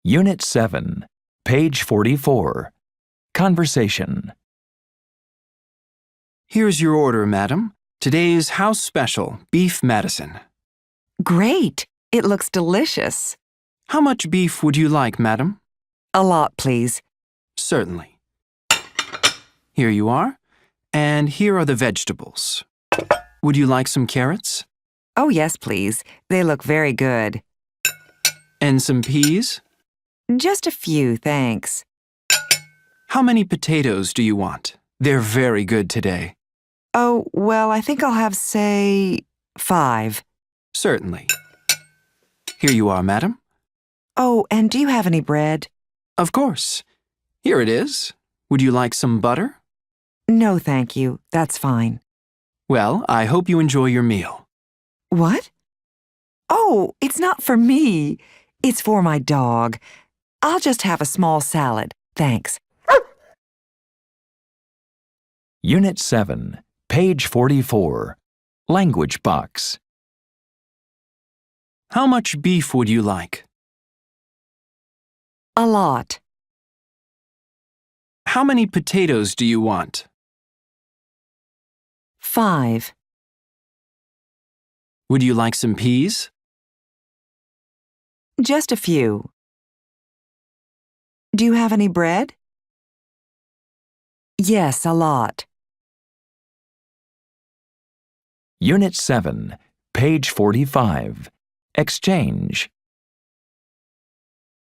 Unit 7, page 44. Conversation. Here's your order, madam. Today's house special, beef Madison. Great! It looks delicious. How much beef would you like, madam? A lot, please. Certainly. Here you are. And here are the vegetables. Would you like some carrots? Oh, yes, please. They look very good. And some peas? Just a few, thanks. How many potatoes do you want? They're very good today. Oh, well, I think I'll have, say, 5. Certainly. Here you are, madam. Oh, and do you have any bread? Of course. Here it is. Would you like some butter? No, thank you. That's fine. Well, I hope you enjoy your meal. What? Oh, it's not for me. It's for my dog. I'll just have a small salad. Thanks. Unit 7, page 44. Language box. How much beef would you like? A lot. How many potatoes do you want? 5. Would you like some peas? Just a few. Do you have any bread? Yes, a lot. Unit 7, page 45. Exchange.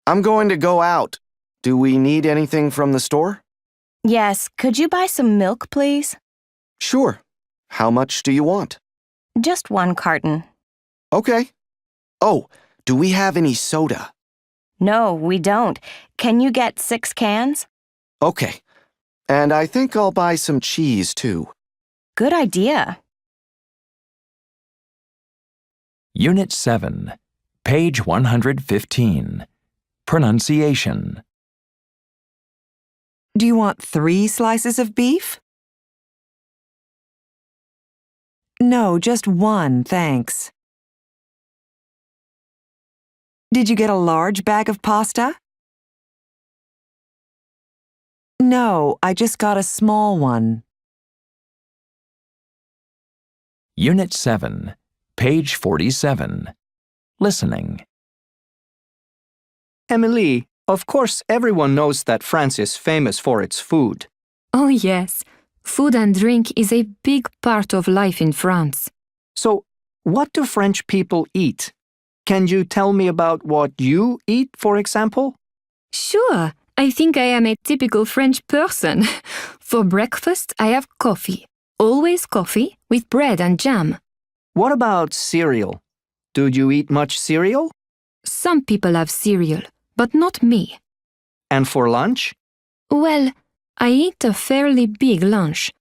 I'm going to go out. Do we need anything from the store? Yes, could you buy some milk, please? Sure. How much do you want? Just 1 carton. Okay. Oh, do we have any soda? No, we don't. Can you get 6 cans? Okay. And I think I'll buy some cheese, too. Good idea. Unit 7, page 115. Pronunciation. Do you want 3 slices of beef? No, just 1, thanks. Did you get a large bag of pasta? No, I just got a small one. Unit 7, page 47. Listening. Emily, of course everyone knows that France is famous for its food. Oh, yes. Food and drink is a big part of life in France. So, what do French people eat? Can you tell me about what you eat, for example? Sure, I think I am a typical French person. For breakfast, I have coffee. Always coffee with bread and jam. What about cereal? Do you eat much cereal? Some people have cereal, but not me. And for lunch? Well, I eat a fairly big lunch.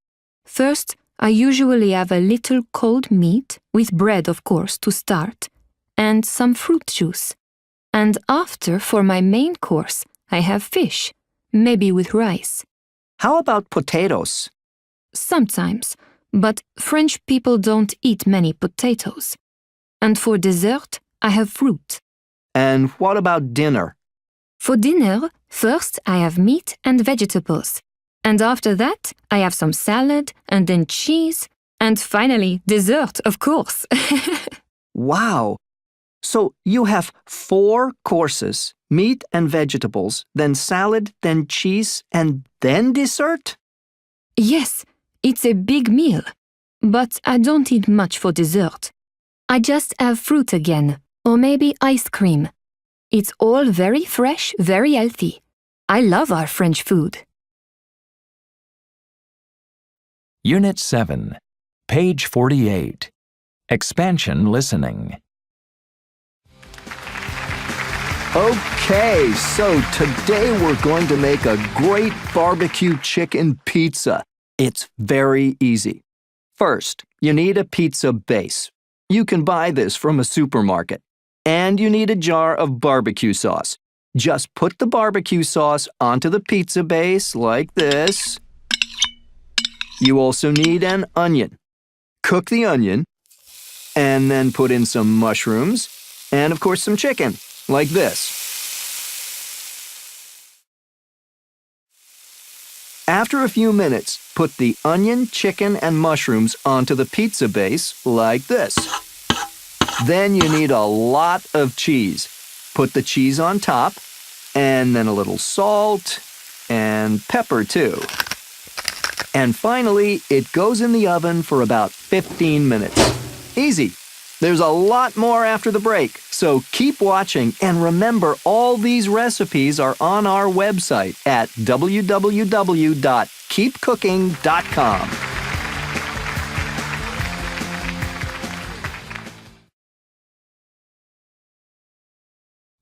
First, I usually have a little cold meat, with bread of course to start, and some fruit juice. And after, for my main course, I have fish, maybe with rice. How about potatoes? Sometimes, but French people don't eat many potatoes. And for dessert, I have fruit. And what about dinner? For dinner, first I have meat and vegetables. And after that, I have some salad and then cheese. And finally, dessert, of course. Wow! So you have 4 courses, meat and vegetables, then salad, then cheese, and then dessert? Yes, it's a big meal. But I don't eat much for dessert. I just have fruit again, or maybe ice cream. It's all very fresh, very healthy. I love our French food. Unit 7, page 48. Expansion listening. Okay, so today we're going to make a great barbecue chicken pizza. It's very easy. First, you need a pizza base. You can buy this from a supermarket. And you need a jar of barbecue sauce. Just put the barbecue sauce onto the pizza base like this. You also need an onion. Cook the onion, and then put in some mushrooms, and of course some chicken, like this. After a few minutes, put the onion, chicken, and mushrooms onto the pizza base like this. Then you need a lot of cheese. Put the cheese on top, and then a little salt and pepper too. And finally, it goes in the oven for about 15 minutes. Easy. There's a lot more after the break, so keep watching and remember all these recipes are on our website at www.keepcooking.com.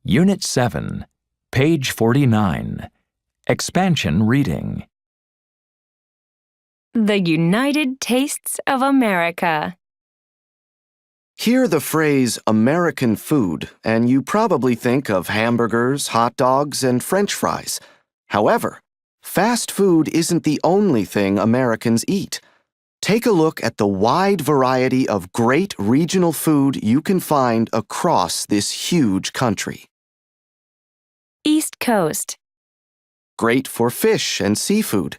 Unit 7, page 49. Expansion reading. The United Tastes of America. Hear the phrase American food, and you probably think of hamburgers, hot dogs, and French fries. However, fast food isn't the only thing Americans eat. Take a look at the wide variety of great regional food you can find across this huge country. East Coast. Great for fish and seafood.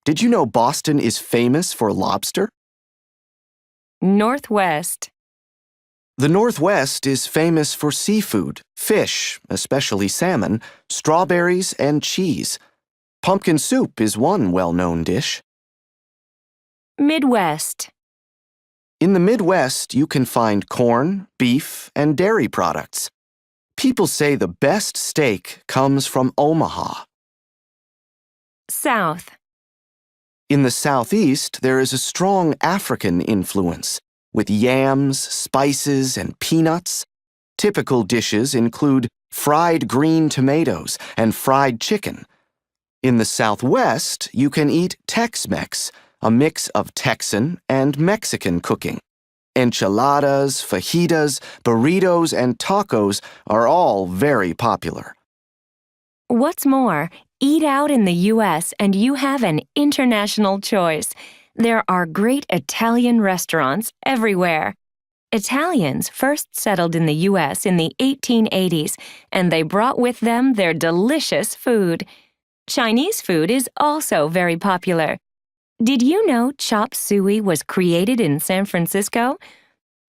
Did you know Boston is famous for lobster? Northwest. The Northwest is famous for seafood, fish, especially salmon, strawberries, and cheese. Pumpkin soup is one well-known dish. Midwest. In the Midwest, you can find corn, beef, and dairy products. People say the best steak comes from Omaha. South. In the Southeast, there is a strong African influence, with yams, spices, and peanuts. Typical dishes include fried green tomatoes and fried chicken. In the Southwest, you can eat Tex-Mex, a mix of Texan and Mexican cooking. Enchiladas, fajitas, burritos, and tacos are all very popular. What's more, eat out in the U.S. and you have an international choice. There are great Italian restaurants everywhere. Italians first settled in the U.S. in the 1880s, and they brought with them their delicious food. Chinese food is also very popular. Did you know chop suey was created in San Francisco?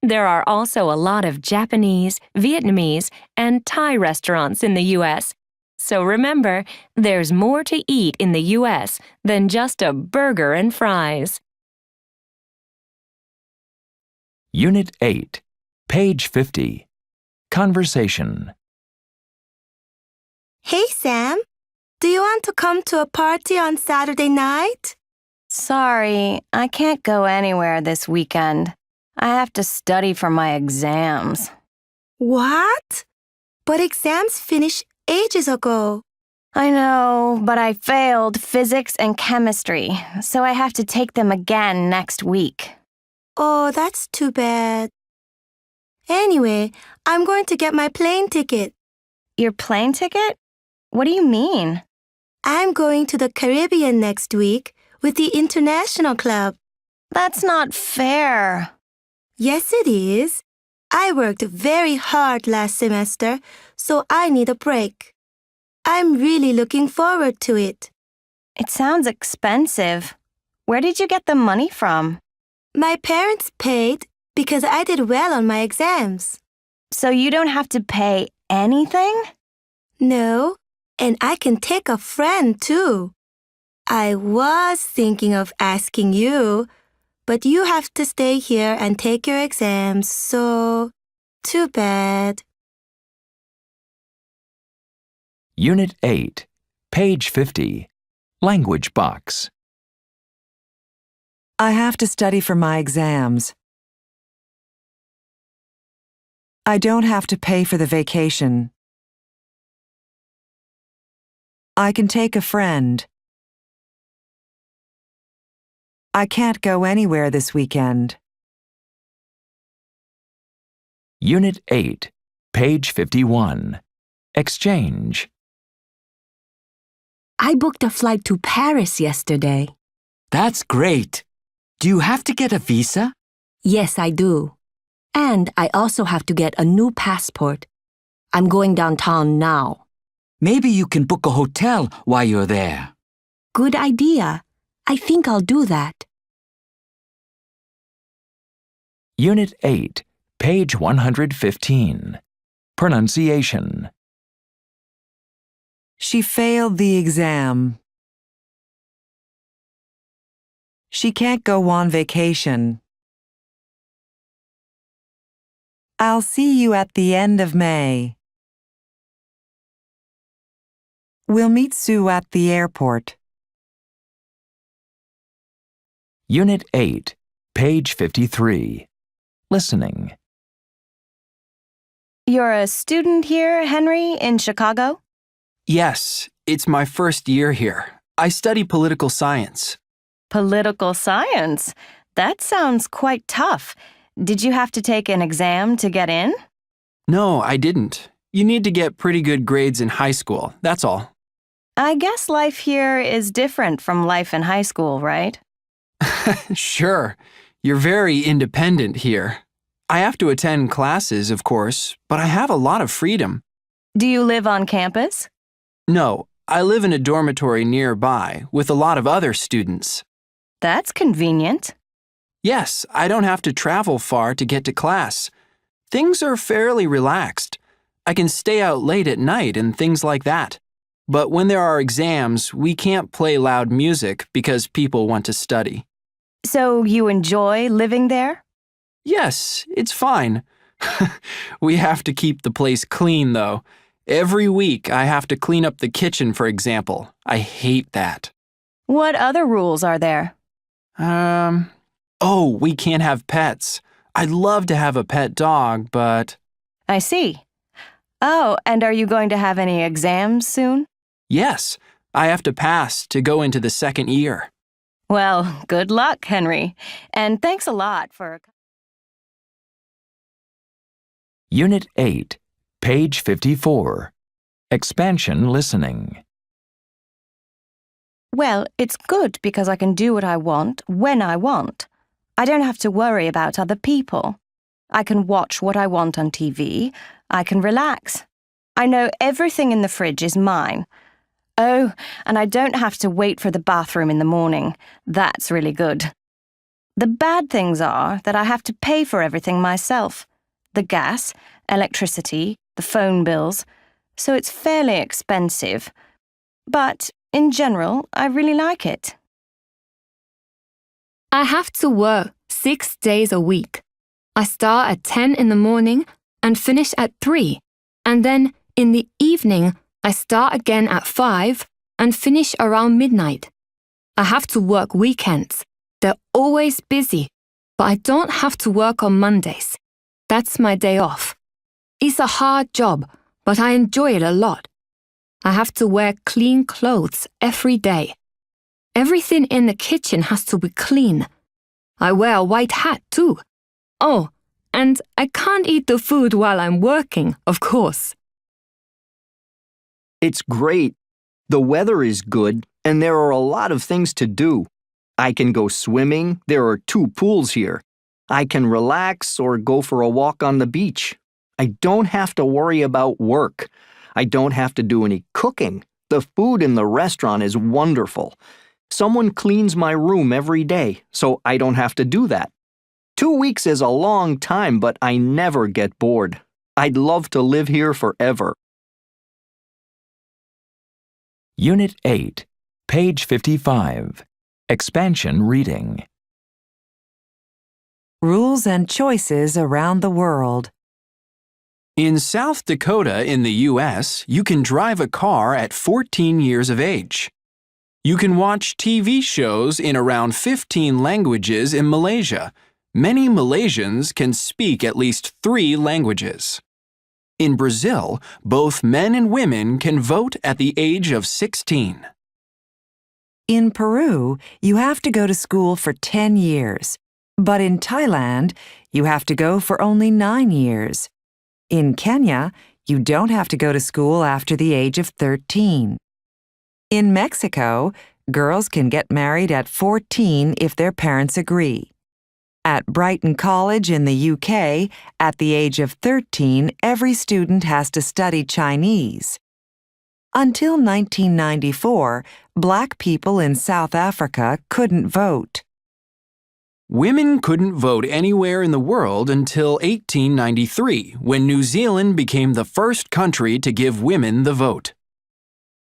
There are also a lot of Japanese, Vietnamese, and Thai restaurants in the U.S., so remember, there's more to eat in the U.S. than just a burger and fries. Unit 8, page 50. Conversation. Hey, Sam. Do you want to come to a party on Saturday night? Sorry, I can't go anywhere this weekend. I have to study for my exams. What? But exams finish ages ago. I know, but I failed physics and chemistry, so I have to take them again next week. Oh, that's too bad. Anyway, I'm going to get my plane ticket. Your plane ticket? What do you mean? I'm going to the Caribbean next week with the International Club. That's not fair. Yes, it is. I worked very hard last semester, so I need a break. I'm really looking forward to it. It sounds expensive. Where did you get the money from? My parents paid because I did well on my exams. So you don't have to pay anything? No, and I can take a friend too. I was thinking of asking you, but you have to stay here and take your exams, so too bad. Unit 8, page 50. Language box. I have to study for my exams. I don't have to pay for the vacation. I can take a friend. I can't go anywhere this weekend. Unit 8, page 51. Exchange. I booked a flight to Paris yesterday. That's great. Do you have to get a visa? Yes, I do. And I also have to get a new passport. I'm going downtown now. Maybe you can book a hotel while you're there. Good idea. I think I'll do that. Unit 8, page 115. Pronunciation. She failed the exam. She can't go on vacation. I'll see you at the end of May. We'll meet Sue at the airport. Unit 8, page 53. Listening. You're a student here, Henry, in Chicago? Yes, it's my first year here. I study political science. Political science? That sounds quite tough. Did you have to take an exam to get in? No, I didn't. You need to get pretty good grades in high school, that's all. I guess life here is different from life in high school, right? Sure, you're very independent here. I have to attend classes, of course, but I have a lot of freedom. Do you live on campus? No, I live in a dormitory nearby with a lot of other students. That's convenient. Yes, I don't have to travel far to get to class. Things are fairly relaxed. I can stay out late at night and things like that. But when there are exams, we can't play loud music because people want to study. So you enjoy living there? Yes, it's fine. We have to keep the place clean, though. Every week I have to clean up the kitchen, for example. I hate that. What other rules are there? We can't have pets. I'd love to have a pet dog, but... I see. Oh, and are you going to have any exams soon? Yes, I have to pass to go into the second year. Well, good luck, Henry. And thanks a lot for... Unit 8, page 54. Expansion listening. Well, it's good because I can do what I want when I want. I don't have to worry about other people. I can watch what I want on TV. I can relax. I know everything in the fridge is mine. Oh, and I don't have to wait for the bathroom in the morning. That's really good. The bad things are that I have to pay for everything myself. The gas, electricity, the phone bills. So it's fairly expensive. But in general, I really like it. I have to work 6 days a week. I start at 10 in the morning and finish at 3. And then in the evening, I start again at 5 and finish around midnight. I have to work weekends. They're always busy, but I don't have to work on Mondays. That's my day off. It's a hard job, but I enjoy it a lot. I have to wear clean clothes every day. Everything in the kitchen has to be clean. I wear a white hat too. Oh, and I can't eat the food while I'm working, of course. It's great. The weather is good, and there are a lot of things to do. I can go swimming. There are 2 pools here. I can relax or go for a walk on the beach. I don't have to worry about work. I don't have to do any cooking. The food in the restaurant is wonderful. Someone cleans my room every day, so I don't have to do that. 2 weeks is a long time, but I never get bored. I'd love to live here forever. Unit 8, page 55. Expansion reading. Rules and choices around the world. In South Dakota in the U.S., you can drive a car at 14 years of age. You can watch TV shows in around 15 languages in Malaysia. Many Malaysians can speak at least 3 languages. In Brazil, both men and women can vote at the age of 16. In Peru, you have to go to school for 10 years. But in Thailand, you have to go for only 9 years. In Kenya, you don't have to go to school after the age of 13. In Mexico, girls can get married at 14 if their parents agree. At Brighton College in the UK, at the age of 13, every student has to study Chinese. Until 1994, black people in South Africa couldn't vote. Women couldn't vote anywhere in the world until 1893, when New Zealand became the first country to give women the vote.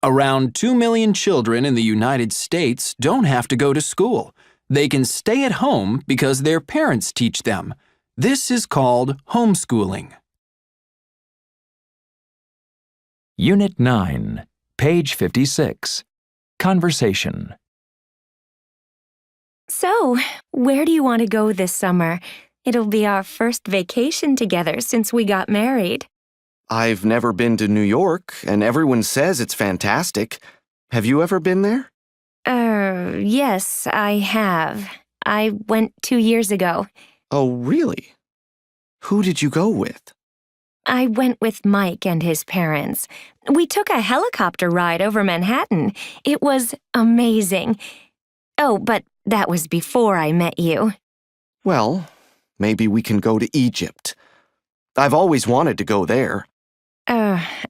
Around 2 million children in the United States don't have to go to school. They can stay at home because their parents teach them. This is called homeschooling. Unit 9, page 56. Conversation. So, where do you want to go this summer? It'll be our first vacation together since we got married. I've never been to New York, and everyone says it's fantastic. Have you ever been there? Yes, I have. I went 2 years ago. Oh, really? Who did you go with? I went with Mike and his parents. We took a helicopter ride over Manhattan. It was amazing. Oh, but that was before I met you. Well, maybe we can go to Egypt. I've always wanted to go there.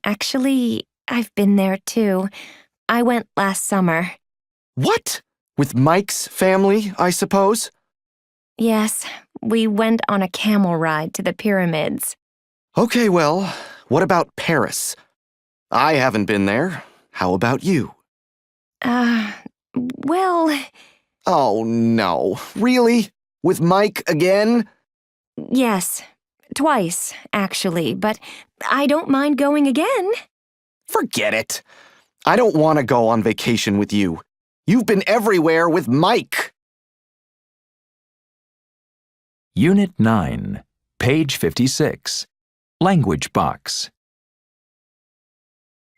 Actually, I've been there too. I went last summer. What? With Mike's family, I suppose? Yes, we went on a camel ride to the pyramids. Okay, well, what about Paris? I haven't been there. How about you? Well... Oh, no. Really? With Mike again? Yes, twice, actually, but I don't mind going again. Forget it. I don't want to go on vacation with you. You've been everywhere with Mike. Unit 9, page 56. Language box.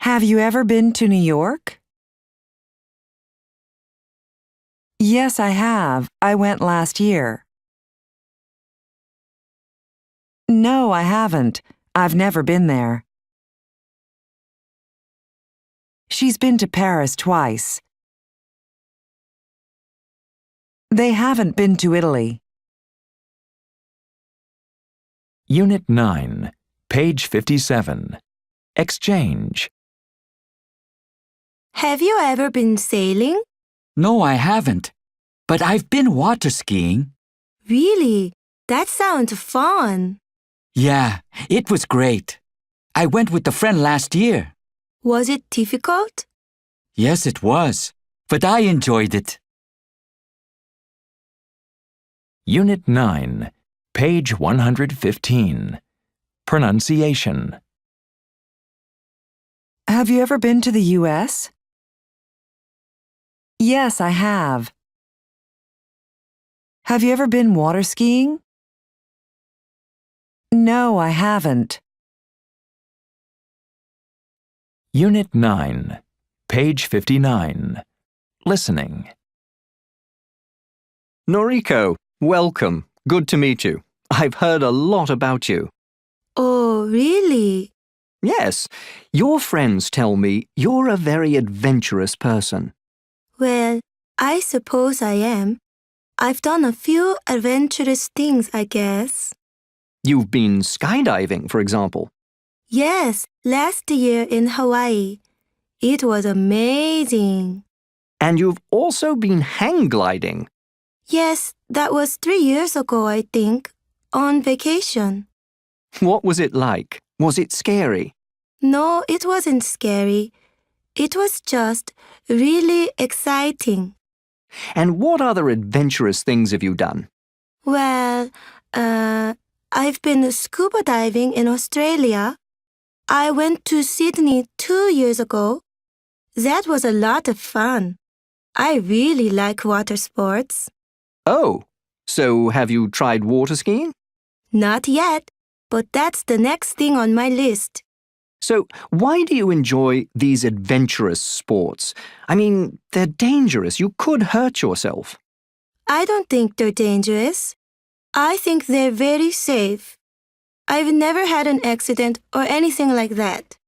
Have you ever been to New York? Yes, I have. I went last year. No, I haven't. I've never been there. She's been to Paris twice. They haven't been to Italy. Unit 9, page 57. Exchange. Have you ever been sailing? No, I haven't. But I've been water skiing. Really? That sounds fun. Yeah, it was great. I went with a friend last year. Was it difficult? Yes, it was. But I enjoyed it. Unit 9, page 115. Pronunciation. Have you ever been to the U.S.? Yes, I have. Have you ever been water skiing? No, I haven't. Unit 9, page 59. Listening. Noriko, welcome. Good to meet you. I've heard a lot about you. Oh, really? Yes, your friends tell me you're a very adventurous person. Well, I suppose I am. I've done a few adventurous things, I guess. You've been skydiving, for example. Yes, last year in Hawaii. It was amazing. And you've also been hang gliding. Yes, that was 3 years ago, I think, on vacation. What was it like? Was it scary? No, it wasn't scary. It was just really exciting. And what other adventurous things have you done? Well, I've been scuba diving in Australia. I went to Sydney 2 years ago. That was a lot of fun. I really like water sports. Oh, so have you tried water skiing? Not yet, but that's the next thing on my list. So why do you enjoy these adventurous sports? I mean, they're dangerous. You could hurt yourself. I don't think they're dangerous. I think they're very safe. I've never had an accident or anything like that.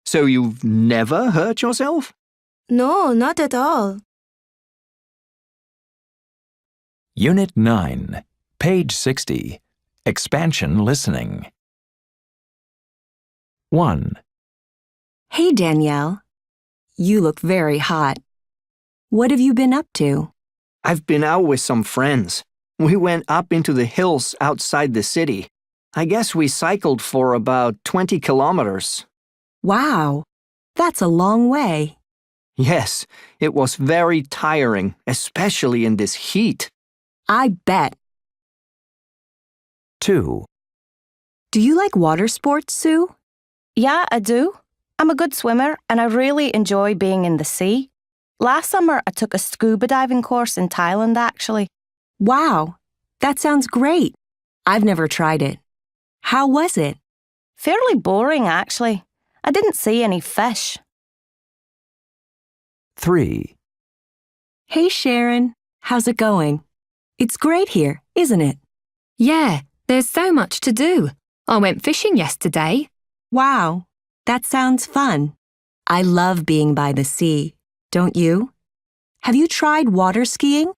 So you've never hurt yourself? No, not at all. Unit 9, page 60. Expansion listening. 1. Hey, Danielle. You look very hot. What have you been up to? I've been out with some friends. We went up into the hills outside the city. I guess we cycled for about 20 kilometers. Wow, that's a long way. Yes, it was very tiring, especially in this heat. I bet. 2. Do you like water sports, Sue? Yeah, I do. I'm a good swimmer and I really enjoy being in the sea. Last summer, I took a scuba diving course in Thailand, actually. Wow, that sounds great. I've never tried it. How was it? Fairly boring, actually. I didn't see any fish. 3. Hey, Sharon. How's it going? It's great here, isn't it? Yeah, there's so much to do. I went fishing yesterday. Wow, that sounds fun. I love being by the sea, don't you? Have you tried water skiing?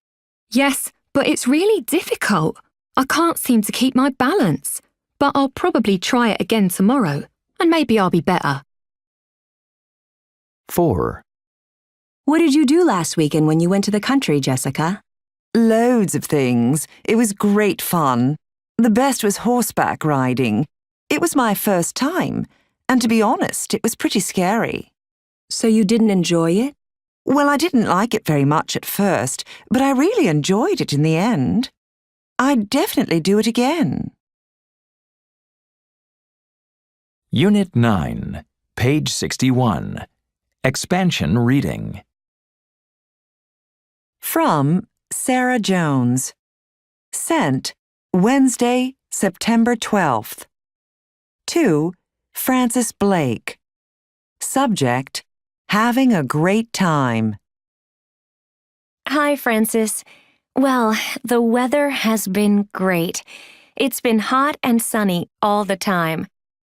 Yes, but it's really difficult. I can't seem to keep my balance. But I'll probably try it again tomorrow, and maybe I'll be better. 4. What did you do last weekend when you went to the country, Jessica? Loads of things. It was great fun. The best was horseback riding. It was my first time, and to be honest, it was pretty scary. So you didn't enjoy it? Well, I didn't like it very much at first, but I really enjoyed it in the end. I'd definitely do it again. Unit 9, page 61. Expansion reading. From Sarah Jones. Sent Wednesday, September 12th. To Francis Blake. Subject: having a great time. Hi, Francis. Well, the weather has been great. It's been hot and sunny all the time.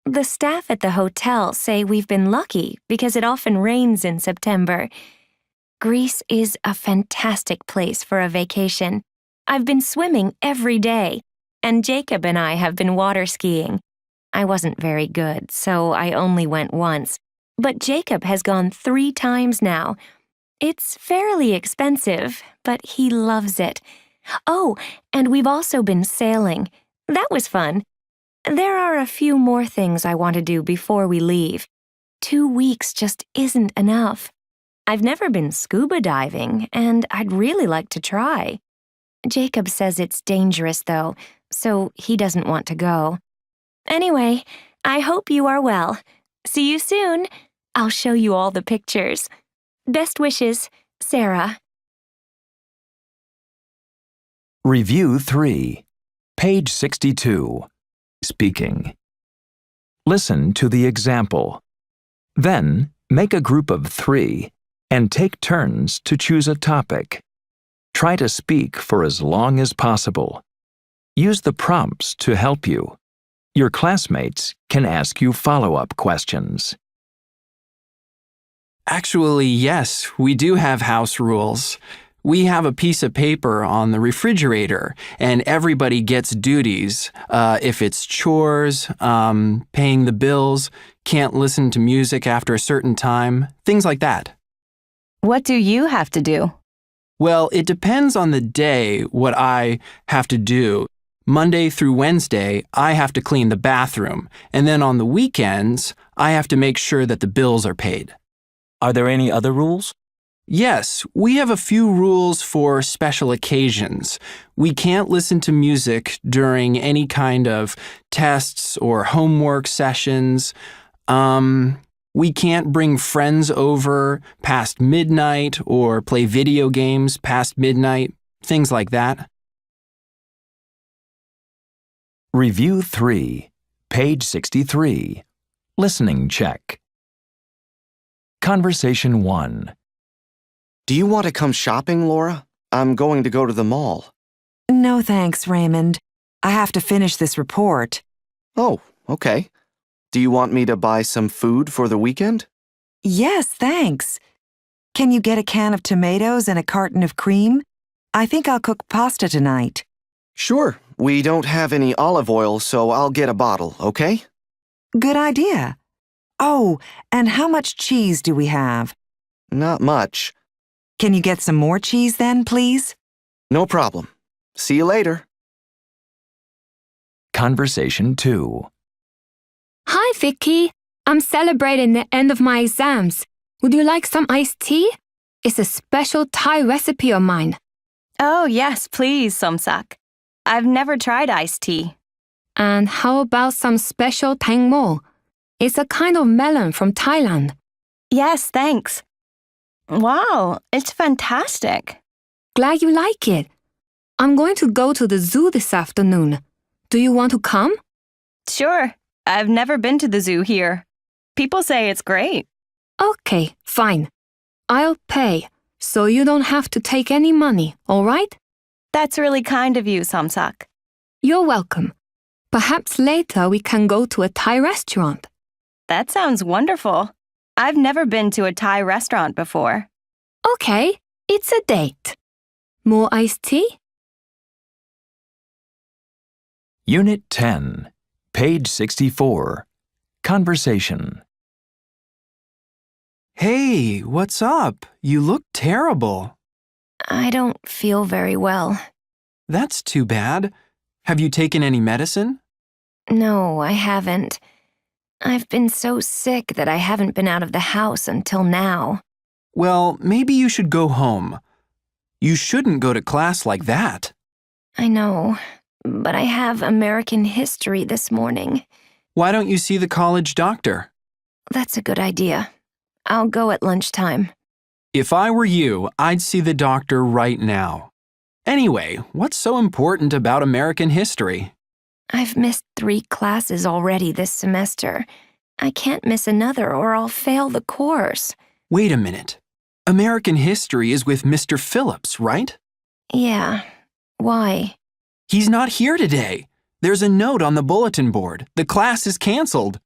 The staff at the hotel say we've been lucky because it often rains in September. Greece is a fantastic place for a vacation. I've been swimming every day, and Jacob and I have been water skiing. I wasn't very good, so I only went once. But Jacob has gone 3 times now. It's fairly expensive, but he loves it. Oh, and we've also been sailing. That was fun. There are a few more things I want to do before we leave. 2 weeks just isn't enough. I've never been scuba diving, and I'd really like to try. Jacob says it's dangerous, though, so he doesn't want to go. Anyway, I hope you are well. See you soon. I'll show you all the pictures. Best wishes, Sarah. Review 3, page 62. Speaking. Listen to the example. Then, make a group of 3 and take turns to choose a topic. Try to speak for as long as possible. Use the prompts to help you. Your classmates can ask you follow-up questions. Actually, yes, we do have house rules. We have a piece of paper on the refrigerator, and everybody gets duties. If it's chores, paying the bills, can't listen to music after a certain time, things like that. What do you have to do? Well, it depends on the day what I have to do. Monday through Wednesday, I have to clean the bathroom, and then on the weekends, I have to make sure that the bills are paid. Are there any other rules? Yes, we have a few rules for special occasions. We can't listen to music during any kind of tests or homework sessions. We can't bring friends over past midnight or play video games past midnight, things like that. Review 3, page 63. Listening check. Conversation 1. Do you want to come shopping, Laura? I'm going to go to the mall. No thanks, Raymond. I have to finish this report. Oh, okay. Do you want me to buy some food for the weekend? Yes, thanks. Can you get a can of tomatoes and a carton of cream? I think I'll cook pasta tonight. Sure. We don't have any olive oil, so I'll get a bottle, okay? Good idea. Oh, and how much cheese do we have? Not much. Can you get some more cheese then, please? No problem. See you later. Conversation 2. Hi, Vicky. I'm celebrating the end of my exams. Would you like some iced tea? It's a special Thai recipe of mine. Oh, yes, please, Somsak. I've never tried iced tea. And how about some special tang mo? It's a kind of melon from Thailand. Yes, thanks. Wow, it's fantastic. Glad you like it. I'm going to go to the zoo this afternoon. Do you want to come? Sure, I've never been to the zoo here. People say it's great. Okay, fine. I'll pay, so you don't have to take any money, all right? That's really kind of you, Somsak. You're welcome. Perhaps later we can go to a Thai restaurant. That sounds wonderful. I've never been to a Thai restaurant before. Okay, it's a date. More iced tea? Unit 10, page 64. Conversation. Hey, what's up? You look terrible. I don't feel very well. That's too bad. Have you taken any medicine? No, I haven't. I've been so sick that I haven't been out of the house until now. Well, maybe you should go home. You shouldn't go to class like that. I know, but I have American history this morning. Why don't you see the college doctor? That's a good idea. I'll go at lunchtime. If I were you, I'd see the doctor right now. Anyway, what's so important about American history? I've missed 3 classes already this semester. I can't miss another or I'll fail the course. Wait a minute. American history is with Mr. Phillips, right? Yeah. Why? He's not here today. There's a note on the bulletin board. The class is canceled.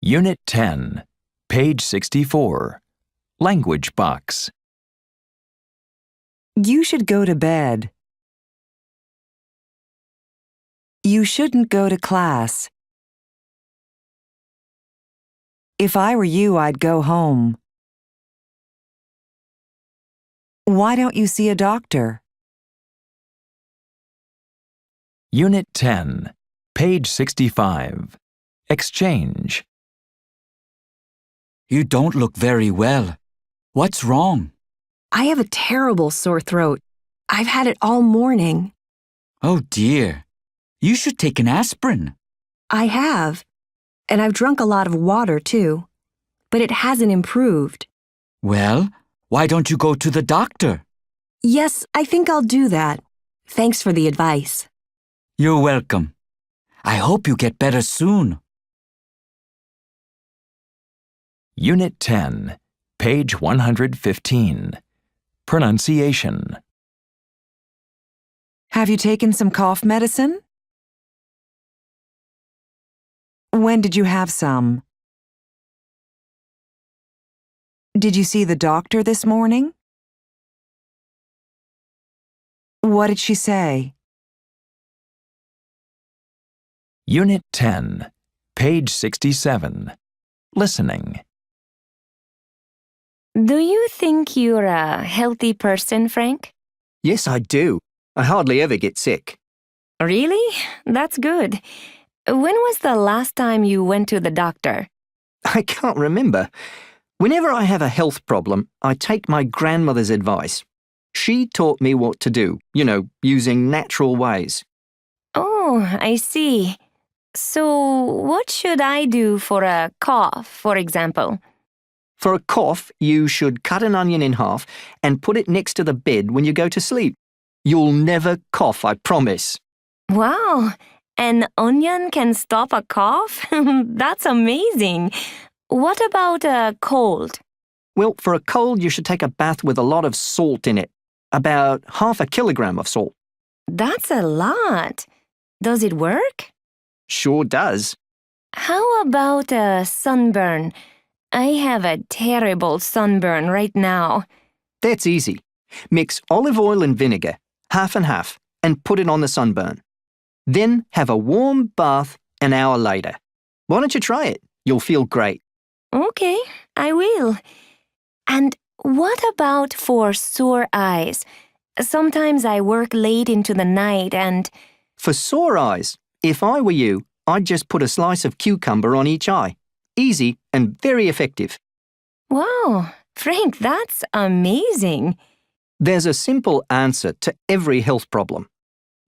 Unit 10, page 64. Language box. You should go to bed. You shouldn't go to class. If I were you, I'd go home. Why don't you see a doctor? Unit 10, page 65. Exchange. You don't look very well. What's wrong? I have a terrible sore throat. I've had it all morning. Oh dear. You should take an aspirin. I have. And I've drunk a lot of water, too. But it hasn't improved. Well, why don't you go to the doctor? Yes, I think I'll do that. Thanks for the advice. You're welcome. I hope you get better soon. Unit 10, page 115. Pronunciation. Have you taken some cough medicine? When did you have some? Did you see the doctor this morning? What did she say? Unit 10, page 67. Listening. Do you think you're a healthy person, Frank? Yes, I do. I hardly ever get sick. Really? That's good. When was the last time you went to the doctor? I can't remember. Whenever I have a health problem, I take my grandmother's advice. She taught me what to do, using natural ways. Oh, I see. So, what should I do for a cough, for example? For a cough, you should cut an onion in half and put it next to the bed when you go to sleep. You'll never cough, I promise. Wow, an onion can stop a cough? That's amazing. What about a cold? Well, for a cold, you should take a bath with a lot of salt in it. About 1/2 kilogram of salt. That's a lot. Does it work? Sure does. How about a sunburn? I have a terrible sunburn right now. That's easy. Mix olive oil and vinegar, 1/2 and 1/2, and put it on the sunburn. Then have a warm bath an hour later. Why don't you try it? You'll feel great. Okay, I will. And what about for sore eyes? Sometimes I work late into the night and... For sore eyes, if I were you, I'd just put a slice of cucumber on each eye. Easy and very effective. Wow, Frank, that's amazing. There's a simple answer to every health problem.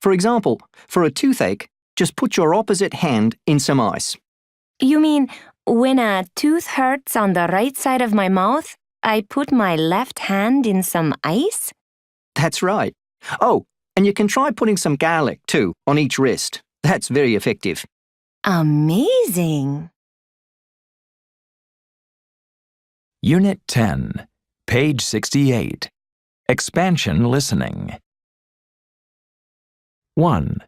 For example, for a toothache, just put your opposite hand in some ice. You mean when a tooth hurts on the right side of my mouth, I put my left hand in some ice? That's right. Oh, and you can try putting some garlic, too, on each wrist. That's very effective. Amazing. Unit 10, page 68. Expansion listening. 1.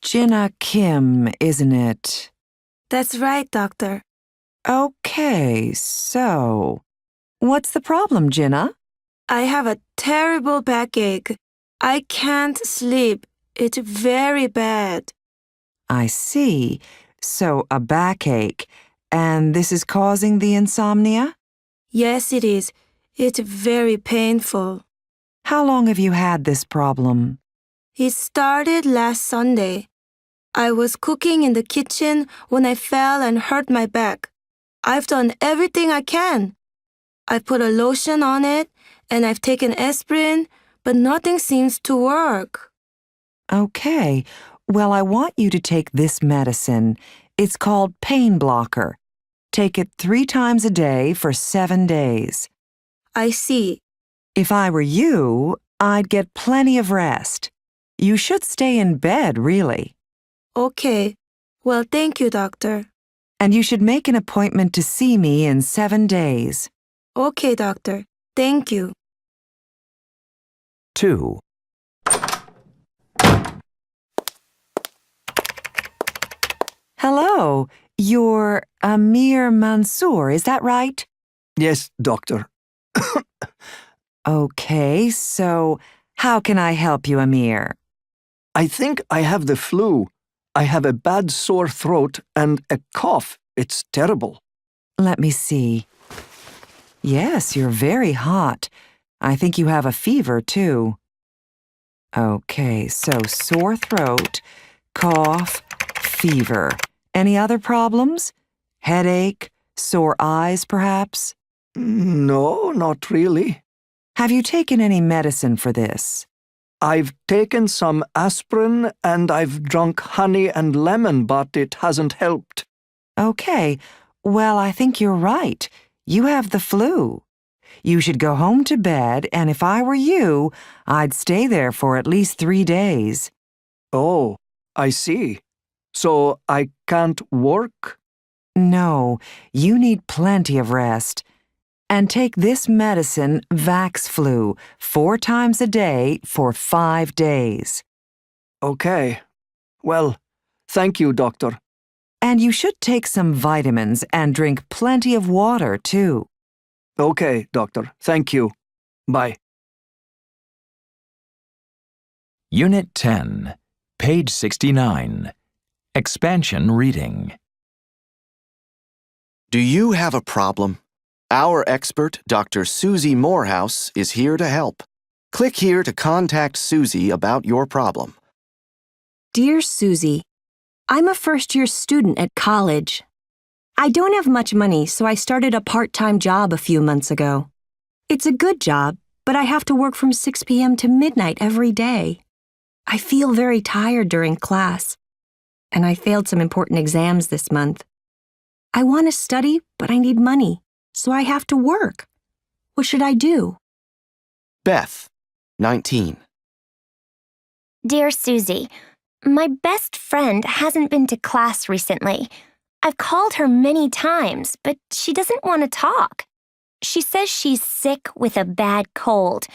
Jinna Kim, isn't it? That's right, doctor. Okay, so what's the problem, Jinna? I have a terrible backache. I can't sleep. It's very bad. I see. So a backache, and this is causing the insomnia? Yes, it is. It's very painful. How long have you had this problem? It started last Sunday. I was cooking in the kitchen when I fell and hurt my back. I've done everything I can. I put a lotion on it, and I've taken aspirin, but nothing seems to work. Okay, well, I want you to take this medicine. It's called pain blocker. Take it 3 times a day for 7 days. I see. If I were you, I'd get plenty of rest. You should stay in bed, really. Okay. Well, thank you, doctor. And you should make an appointment to see me in 7 days. Okay, doctor. Thank you. 2. Hello, you're Amir Mansour, is that right? Yes, doctor. Okay, so how can I help you, Amir? I think I have the flu. I have a bad sore throat and a cough. It's terrible. Let me see. Yes, you're very hot. I think you have a fever, too. Okay, so sore throat, cough, fever. Any other problems? Headache, sore eyes, perhaps? No, not really. Have you taken any medicine for this? I've taken some aspirin and I've drunk honey and lemon, but it hasn't helped. Okay, well, I think you're right. You have the flu. You should go home to bed, and if I were you, I'd stay there for at least 3 days. Oh, I see. So I can't work? No, you need plenty of rest. And take this medicine, Vax-Flu, 4 times a day for 5 days. Okay. Well, thank you, doctor. And you should take some vitamins and drink plenty of water, too. Okay, doctor. Thank you. Bye. Unit 10, page 69. Expansion reading. Do you have a problem? Our expert, Dr. Susie Morehouse, is here to help. Click here to contact Susie about your problem. Dear Susie, I'm a first-year student at college. I don't have much money, so I started a part-time job a few months ago. It's a good job, but I have to work from 6 p.m. to midnight every day. I feel very tired during class, and I failed some important exams this month. I want to study, but I need money, so I have to work. What should I do? Beth, 19. Dear Susie, my best friend hasn't been to class recently. I've called her many times, but she doesn't want to talk. She says she's sick with a bad cold,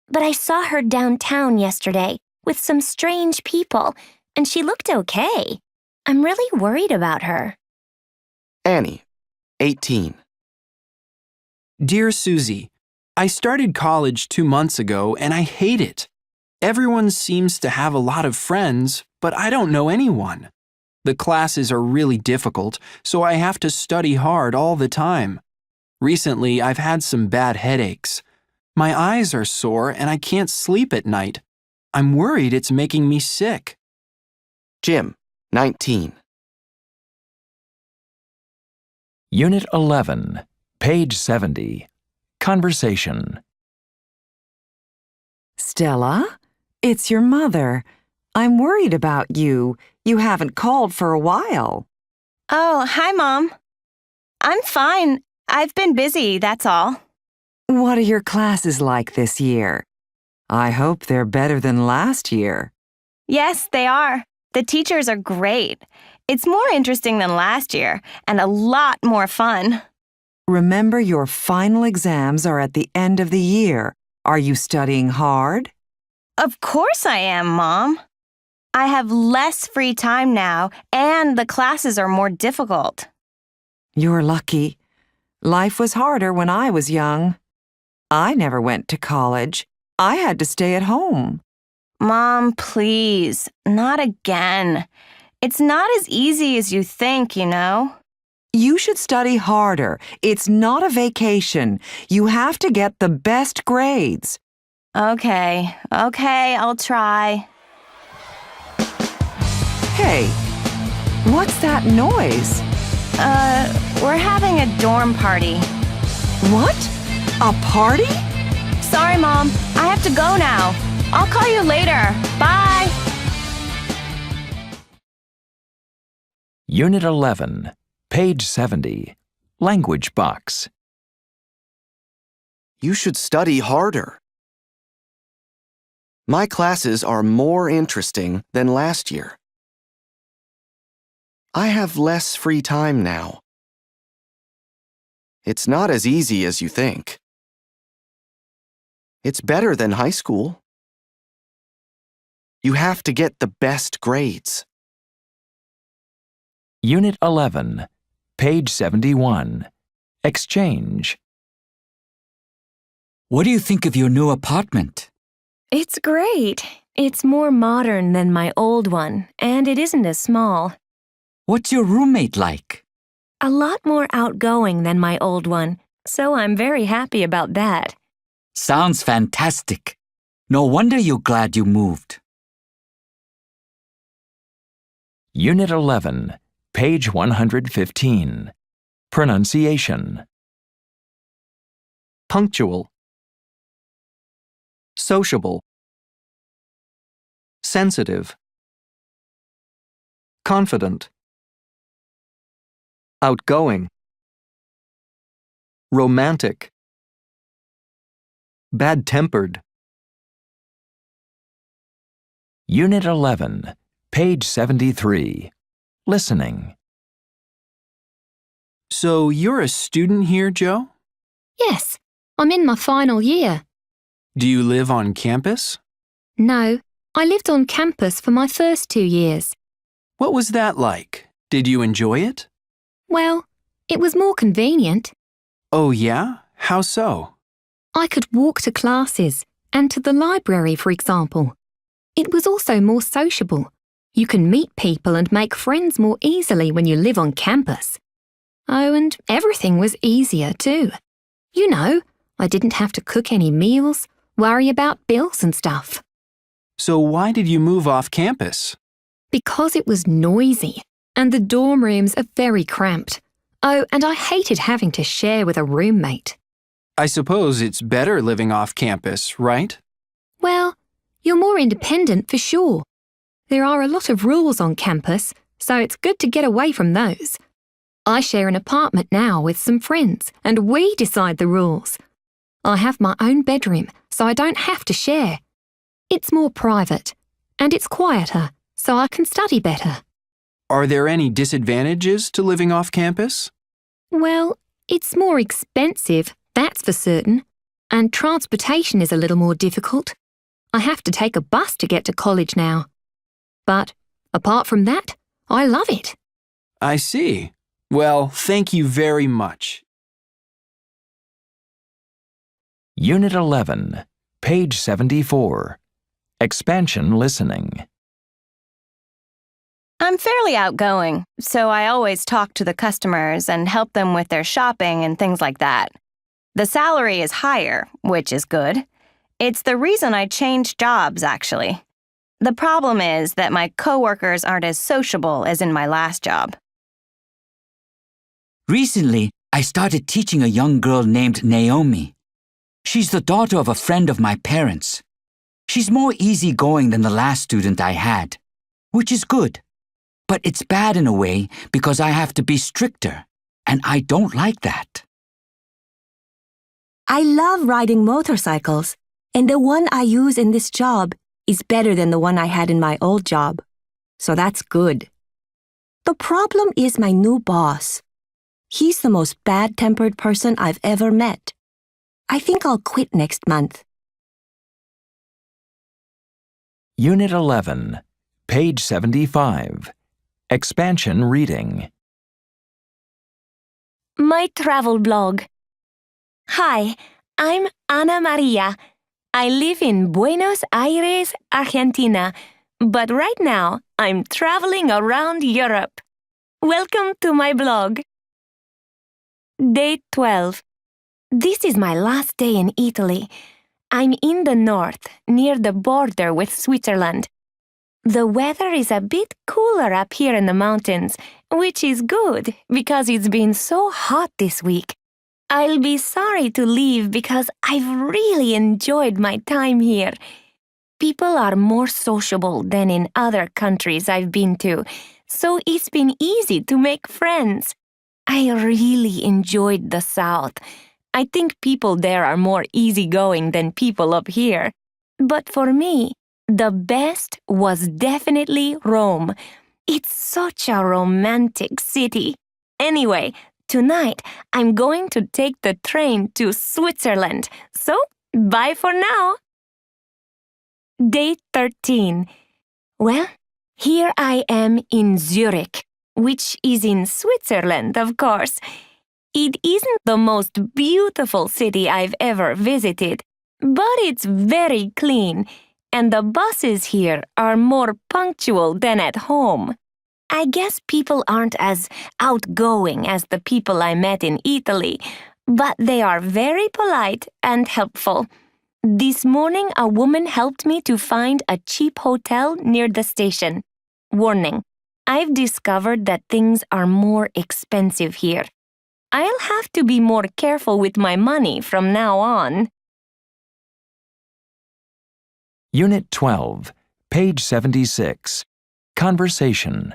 but I saw her downtown yesterday with some strange people, and she looked okay. I'm really worried about her. Annie, 18. Dear Susie, I started college 2 months ago and I hate it. Everyone seems to have a lot of friends, but I don't know anyone. The classes are really difficult, so I have to study hard all the time. Recently, I've had some bad headaches. My eyes are sore and I can't sleep at night. I'm worried it's making me sick. Jim, 19. Unit 11, page 70. Conversation. Stella, it's your mother. I'm worried about you. You haven't called for a while. Oh, hi, Mom. I'm fine. I've been busy, that's all. What are your classes like this year? I hope they're better than last year. Yes, they are. The teachers are great. It's more interesting than last year and a lot more fun. Remember, your final exams are at the end of the year. Are you studying hard? Of course I am, Mom. I have less free time now, and the classes are more difficult. You're lucky. Life was harder when I was young. I never went to college. I had to stay at home. Mom, please, not again. It's not as easy as you think, you know. You should study harder. It's not a vacation. You have to get the best grades. Okay, I'll try. Hey, what's that noise? We're having a dorm party. What? A party? Sorry, Mom. I have to go now. I'll call you later. Bye. Unit 11, page 70. Language box. You should study harder. My classes are more interesting than last year. I have less free time now. It's not as easy as you think. It's better than high school. You have to get the best grades. Unit 11, page 71. Exchange. What do you think of your new apartment? It's great. It's more modern than my old one, and it isn't as small. What's your roommate like? A lot more outgoing than my old one, so I'm very happy about that. Sounds fantastic. No wonder you're glad you moved. Unit 11, page 115. Pronunciation. Punctual, sociable, sensitive, confident, outgoing, romantic, bad-tempered. Unit 11, page 73. Listening. So you're a student here, Joe? Yes, I'm in my final year. Do you live on campus? No, I lived on campus for my first 2 years. What was that like? Did you enjoy it? Well, it was more convenient. Oh, yeah? How so? I could walk to classes and to the library, for example. It was also more sociable. You can meet people and make friends more easily when you live on campus. Oh, and everything was easier too. You know, I didn't have to cook any meals, worry about bills and stuff. So why did you move off campus? Because it was noisy, and the dorm rooms are very cramped. Oh, and I hated having to share with a roommate. I suppose it's better living off campus, right? Well, you're more independent for sure. There are a lot of rules on campus, so it's good to get away from those. I share an apartment now with some friends, and we decide the rules. I have my own bedroom, so I don't have to share. It's more private, and it's quieter, so I can study better. Are there any disadvantages to living off campus? Well, it's more expensive, that's for certain, and transportation is a little more difficult. I have to take a bus to get to college now. But apart from that, I love it. I see. Well, thank you very much. Unit 11, page 74. Expansion listening. I'm fairly outgoing, so I always talk to the customers and help them with their shopping and things like that. The salary is higher, which is good. It's the reason I changed jobs, actually. The problem is that my coworkers aren't as sociable as in my last job. Recently, I started teaching a young girl named Naomi. She's the daughter of a friend of my parents. She's more easygoing than the last student I had, which is good. But it's bad in a way because I have to be stricter, and I don't like that. I love riding motorcycles, and the one I use in this job is better than the one I had in my old job. So that's good. The problem is my new boss. He's the most bad-tempered person I've ever met. I think I'll quit next month. Unit 11, page 75. Expansion reading. My travel blog. Hi, I'm Ana Maria. I live in Buenos Aires, Argentina, but right now I'm traveling around Europe. Welcome to my blog. Day 12. This is my last day in Italy. I'm in the north, near the border with Switzerland. The weather is a bit cooler up here in the mountains, which is good because it's been so hot this week. I'll be sorry to leave because I've really enjoyed my time here. People are more sociable than in other countries I've been to, so it's been easy to make friends. I really enjoyed the South. I think people there are more easygoing than people up here. But for me, the best was definitely Rome. It's such a romantic city. Anyway, tonight I'm going to take the train to Switzerland. So, bye for now. Day 13. Well, here I am in Zurich, which is in Switzerland, of course. It isn't the most beautiful city I've ever visited, but it's very clean, and the buses here are more punctual than at home. I guess people aren't as outgoing as the people I met in Italy, but they are very polite and helpful. This morning, a woman helped me to find a cheap hotel near the station. Warning, I've discovered that things are more expensive here. I'll have to be more careful with my money from now on. Unit 12, page 76. Conversation.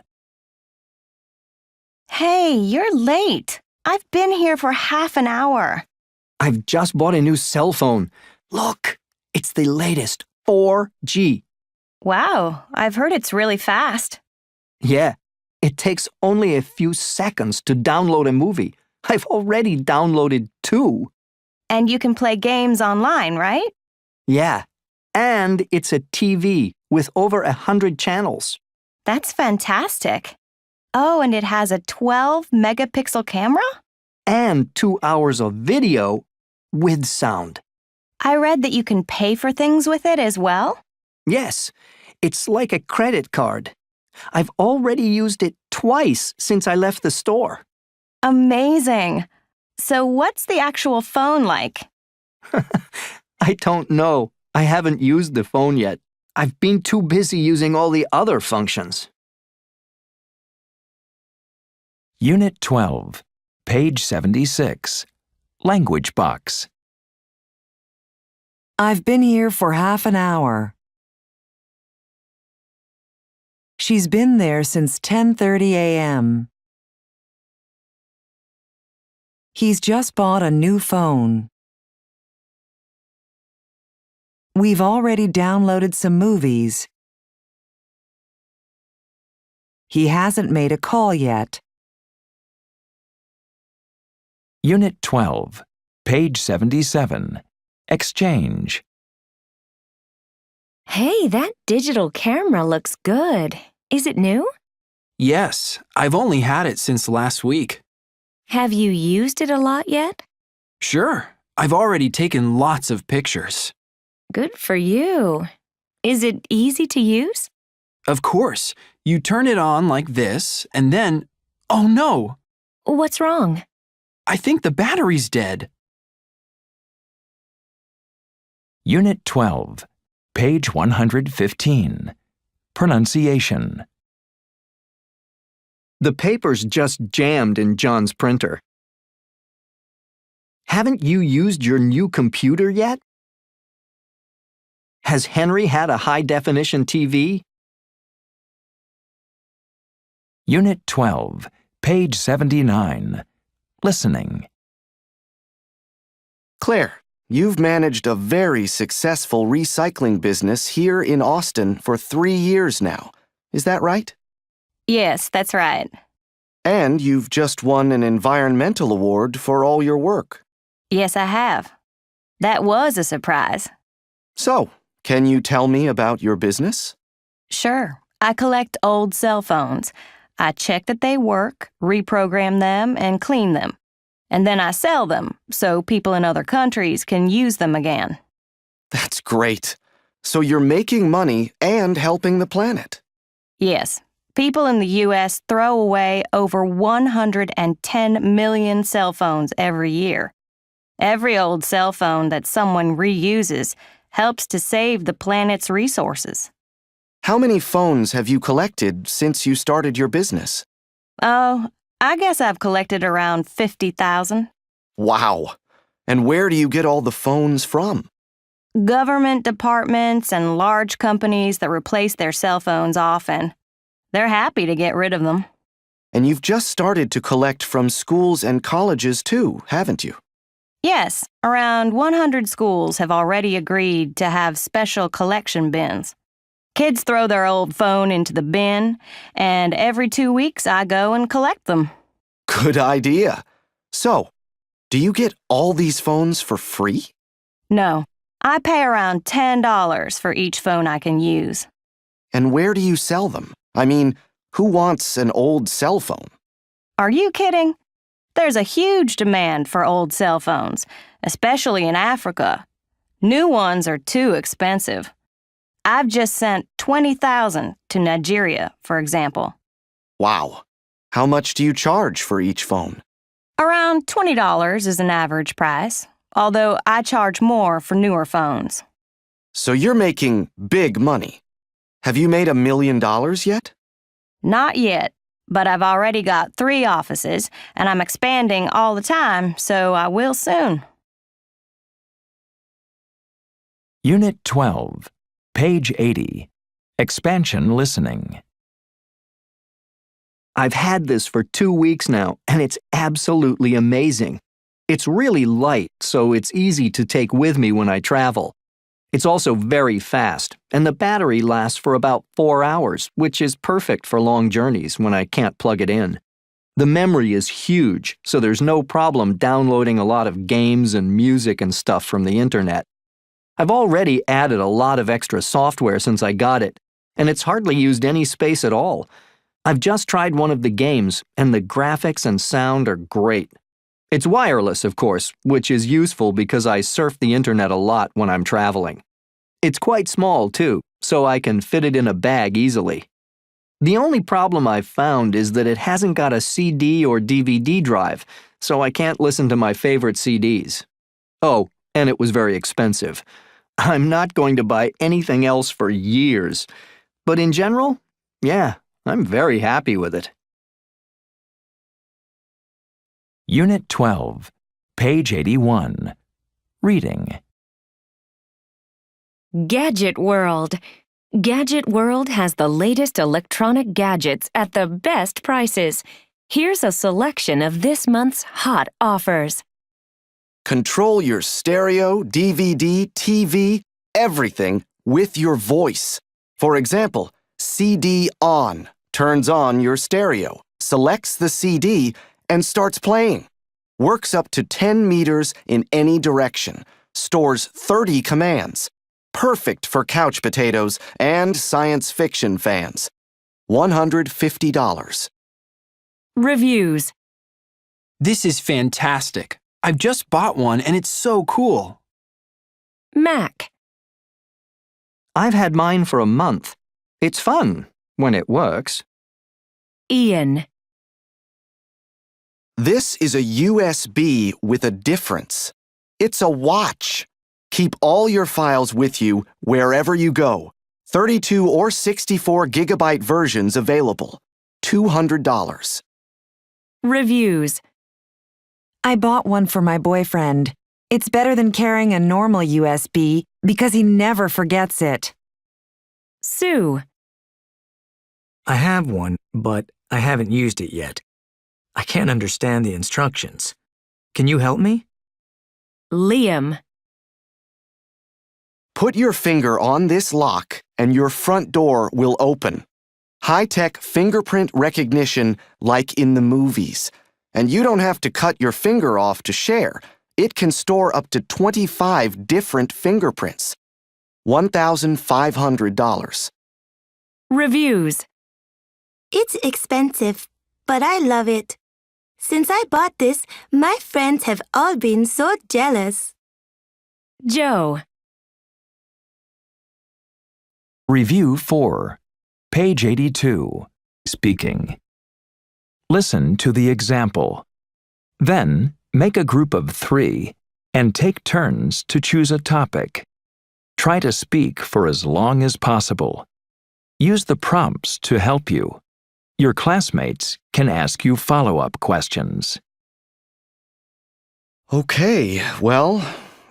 Hey, you're late. I've been here for half an hour. I've just bought a new cell phone. Look, it's the latest 4G. Wow, I've heard it's really fast. Yeah, it takes only a few seconds to download a movie. I've already downloaded 2. And you can play games online, right? Yeah, and it's a TV with over 100 channels. That's fantastic. Oh, and it has a 12-megapixel camera? And 2 hours of video with sound. I read that you can pay for things with it as well? Yes, it's like a credit card. I've already used it twice since I left the store. Amazing. So what's the actual phone like? I don't know. I haven't used the phone yet. I've been too busy using all the other functions. Unit 12, page 76. Language box. I've been here for half an hour. She's been there since 10:30 a.m. He's just bought a new phone. We've already downloaded some movies. He hasn't made a call yet. Unit 12, page 77. Exchange. Hey, that digital camera looks good. Is it new? Yes, I've only had it since last week. Have you used it a lot yet? Sure, I've already taken lots of pictures. Good for you. Is it easy to use? Of course, you turn it on like this, and then, oh no, What's wrong? I think the battery's dead. Unit 12, page 115. Pronunciation. The paper's just jammed in John's printer. Haven't you used your new computer yet? Has Henry had a high-definition TV? Unit 12, page 79. Listening. Claire, you've managed a very successful recycling business here in Austin for 3 years now. Is that right? Yes, that's right. And you've just won an environmental award for all your work. Yes, I have. That was a surprise. So, can you tell me about your business? Sure. I collect old cell phones. I check that they work, reprogram them, and clean them. And then I sell them so people in other countries can use them again. That's great. So you're making money and helping the planet. Yes. People in the U.S. throw away over 110 million cell phones every year. Every old cell phone that someone reuses helps to save the planet's resources. How many phones have you collected since you started your business? Oh, I guess I've collected around 50,000. Wow. And where do you get all the phones from? Government departments and large companies that replace their cell phones often. They're happy to get rid of them. And you've just started to collect from schools and colleges too, haven't you? Yes, around 100 schools have already agreed to have special collection bins. Kids throw their old phone into the bin, and every 2 weeks I go and collect them. Good idea. So, do you get all these phones for free? No, I pay around $10 for each phone I can use. And where do you sell them? I mean, who wants an old cell phone? Are you kidding? There's a huge demand for old cell phones, especially in Africa. New ones are too expensive. I've just sent 20,000 to Nigeria, for example. Wow. How much do you charge for each phone? Around $20 is an average price, although I charge more for newer phones. So you're making big money. Have you made $1 million yet? Not yet, but I've already got 3 offices, and I'm expanding all the time, so I will soon. Unit 12, page 80. Expansion listening. I've had this for 2 weeks now, and it's absolutely amazing. It's really light, so it's easy to take with me when I travel. It's also very fast, and the battery lasts for about 4 hours, which is perfect for long journeys when I can't plug it in. The memory is huge, so there's no problem downloading a lot of games and music and stuff from the internet. I've already added a lot of extra software since I got it, and it's hardly used any space at all. I've just tried one of the games, and the graphics and sound are great. It's wireless, of course, which is useful because I surf the internet a lot when I'm traveling. It's quite small, too, so I can fit it in a bag easily. The only problem I've found is that it hasn't got a CD or DVD drive, so I can't listen to my favorite CDs. Oh, and it was very expensive. I'm not going to buy anything else for years. But in general, yeah, I'm very happy with it. Unit 12, page 81. Reading. Gadget World. Gadget World has the latest electronic gadgets at the best prices. Here's a selection of this month's hot offers. Control your stereo, DVD, TV, everything with your voice. For example, CD on turns on your stereo, selects the CD, and starts playing. Works up to 10 meters in any direction. Stores 30 commands. Perfect for couch potatoes and science fiction fans. $150. Reviews. This is fantastic. I've just bought one and it's so cool. Mac. I've had mine for a month. It's fun when it works. Ian. This is a USB with a difference. It's a watch. Keep all your files with you wherever you go. 32 or 64 gigabyte versions available. $200. Reviews. I bought one for my boyfriend. It's better than carrying a normal USB because he never forgets it. Sue. I have one, but I haven't used it yet. I can't understand the instructions. Can you help me? Liam. Put your finger on this lock and your front door will open. High-tech fingerprint recognition like in the movies. And you don't have to cut your finger off to share. It can store up to 25 different fingerprints. $1,500. Reviews. It's expensive, but I love it. Since I bought this, my friends have all been so jealous. Joe. Review 4. Page 82. Speaking. Listen to the example. Then, make a group of 3 and take turns to choose a topic. Try to speak for as long as possible. Use the prompts to help you. Your classmates can ask you follow-up questions. Okay, well,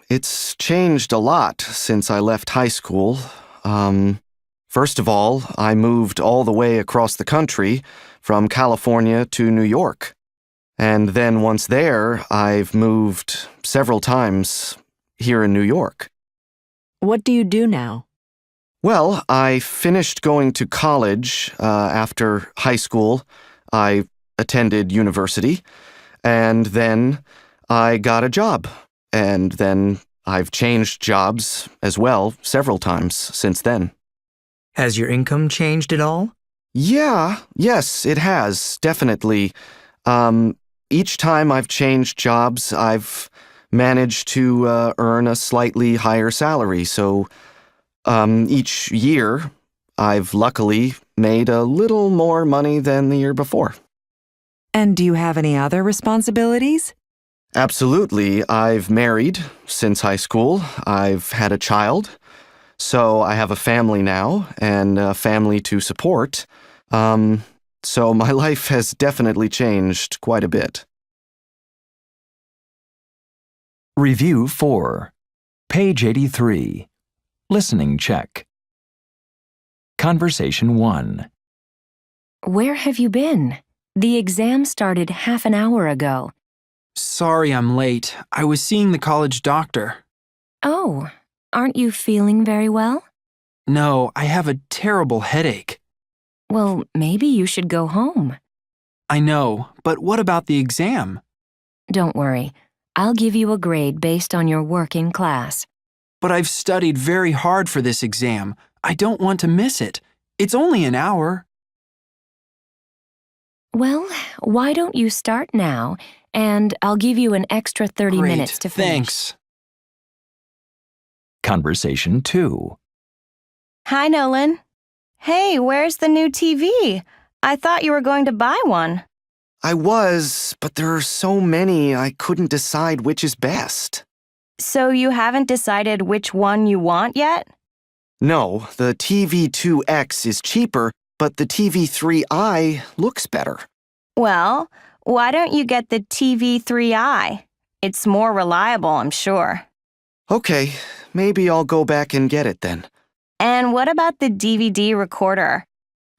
it's changed a lot since I left high school. First of all, I moved all the way across the country from California to New York. And then once there, I've moved several times here in New York. What do you do now? Well, I finished going to college after high school. I attended university, and then I got a job. And then I've changed jobs as well several times since then. Has your income changed at all? Yes, it has, definitely. Each time I've changed jobs, I've managed to earn a slightly higher salary, so each year, I've luckily made a little more money than the year before. And do you have any other responsibilities? Absolutely. I've married since high school. I've had a child. So I have a family now and a family to support. So my life has definitely changed quite a bit. Review 4. Page 83. Listening check. Conversation 1. Where have you been? The exam started half an hour ago. Sorry I'm late. I was seeing the college doctor. Oh, aren't you feeling very well? No, I have a terrible headache. Well, maybe you should go home. I know, but what about the exam? Don't worry. I'll give you a grade based on your work in class. But I've studied very hard for this exam. I don't want to miss it. It's only an hour. Well, why don't you start now, and I'll give you an extra 30 Great, minutes to finish. Thanks. Conversation 2. Hi, Nolan. Hey, where's the new TV? I thought you were going to buy one. I was, but there are so many I couldn't decide which is best. So you haven't decided which one you want yet? No, the TV2X is cheaper, but the TV3i looks better. Well, why don't you get the TV3i? It's more reliable, I'm sure. Okay, maybe I'll go back and get it then. And what about the DVD recorder?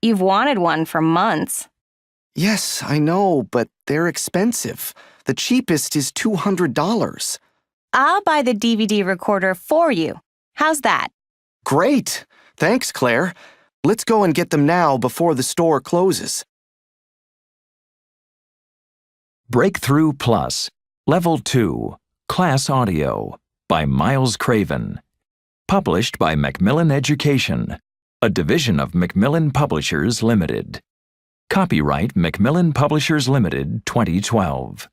You've wanted one for months. Yes, I know, but they're expensive. The cheapest is $200. I'll buy the DVD recorder for you. How's that? Great! Thanks, Claire. Let's go and get them now before the store closes. Breakthrough Plus, Level 2, Class Audio, by Miles Craven. Published by Macmillan Education, a division of Macmillan Publishers Limited. Copyright Macmillan Publishers Limited 2012.